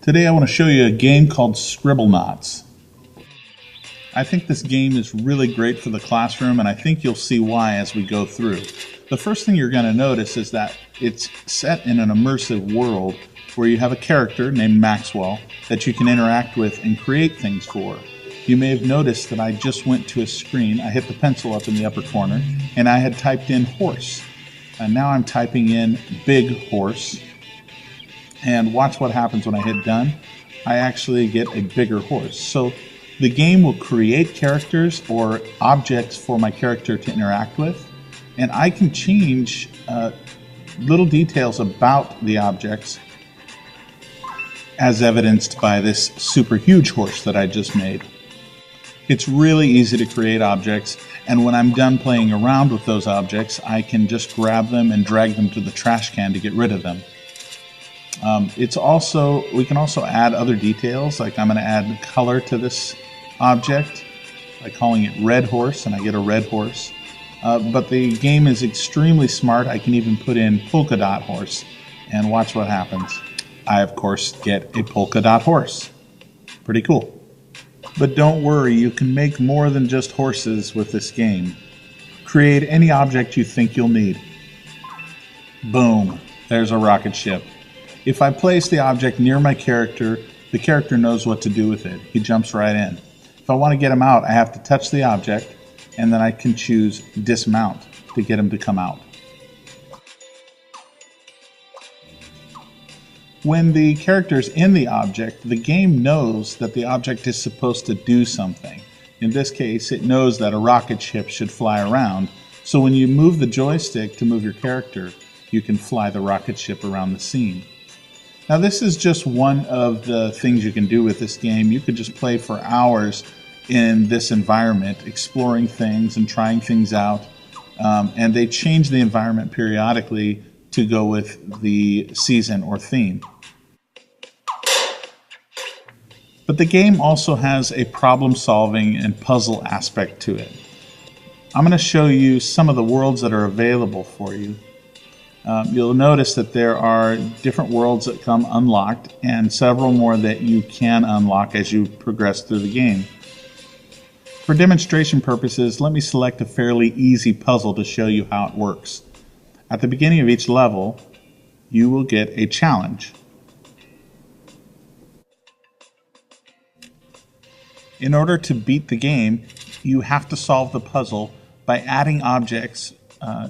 Today I want to show you a game called Scribblenauts. I think this game is really great for the classroom, and I think you'll see why as we go through. The first thing you're going to notice is that it's set in an immersive world where you have a character named Maxwell that you can interact with and create things for. You may have noticed that I just went to a screen, I hit the pencil up in the upper corner, and I had typed in horse. And now I'm typing in big horse. And watch what happens when I hit done. I actually get a bigger horse. So the game will create characters or objects for my character to interact with, and I can change little details about the objects as evidenced by this super huge horse that I just made. It's really easy to create objects, and when I'm done playing around with those objects, I can just grab them and drag them to the trash can to get rid of them. We can also add other details, like I'm going to add color to this object by calling it red horse, and I get a red horse. But the game is extremely smart. I can even put in polka dot horse, and watch what happens. I, of course, get a polka dot horse. Pretty cool. But don't worry, you can make more than just horses with this game. Create any object you think you'll need. Boom, there's a rocket ship. If I place the object near my character, the character knows what to do with it. He jumps right in. If I want to get him out, I have to touch the object, and then I can choose dismount to get him to come out. When the character is in the object, the game knows that the object is supposed to do something. In this case, it knows that a rocket ship should fly around, so when you move the joystick to move your character, you can fly the rocket ship around the scene. Now this is just one of the things you can do with this game. You could just play for hours in this environment, exploring things and trying things out. And they change the environment periodically to go with the season or theme. But the game also has a problem-solving and puzzle aspect to it. I'm going to show you some of the worlds that are available for you. You'll notice that there are different worlds that come unlocked and several more that you can unlock as you progress through the game. For demonstration purposes, let me select a fairly easy puzzle to show you how it works. At the beginning of each level, you will get a challenge. In order to beat the game, you have to solve the puzzle by adding objects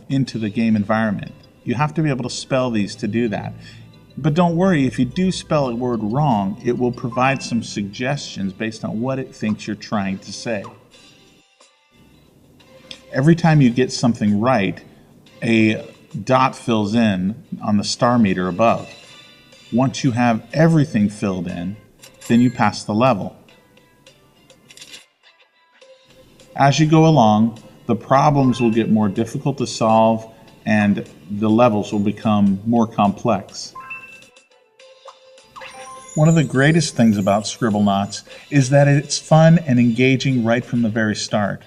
into the game environment. You have to be able to spell these to do that. But don't worry, if you do spell a word wrong, it will provide some suggestions based on what it thinks you're trying to say. Every time you get something right, a dot fills in on the star meter above. Once you have everything filled in, then you pass the level. As you go along, the problems will get more difficult to solve and the levels will become more complex. One of the greatest things about Scribblenauts is that it's fun and engaging right from the very start.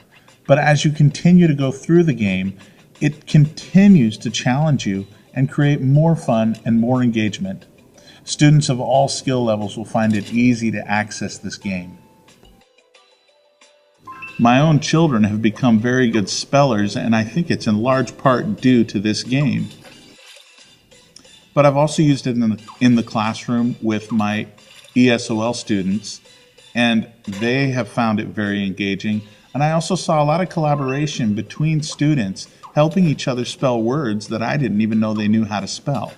But as you continue to go through the game, it continues to challenge you and create more fun and more engagement. Students of all skill levels will find it easy to access this game. My own children have become very good spellers, and I think it's in large part due to this game. But I've also used it in the classroom with my ESOL students, and they have found it very engaging. And I also saw a lot of collaboration between students helping each other spell words that I didn't even know they knew how to spell.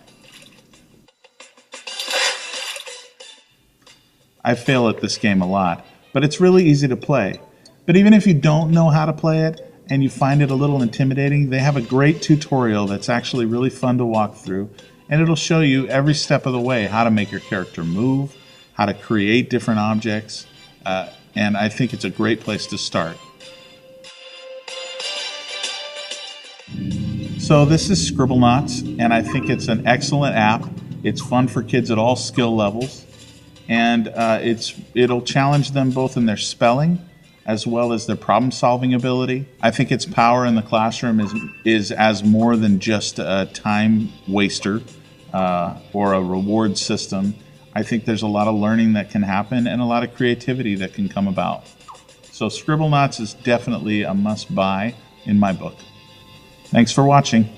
I fail at this game a lot, but it's really easy to play. But even if you don't know how to play it and you find it a little intimidating, they have a great tutorial that's actually really fun to walk through, and it'll show you every step of the way how to make your character move, how to create different objects, and I think it's a great place to start. So this is Scribblenauts, and I think it's an excellent app. It's fun for kids at all skill levels, and it'll challenge them both in their spelling as well as their problem-solving ability. I think its power in the classroom is as more than just a time waster or a reward system. I think there's a lot of learning that can happen and a lot of creativity that can come about. So Scribblenauts is definitely a must-buy in my book. Thanks for watching.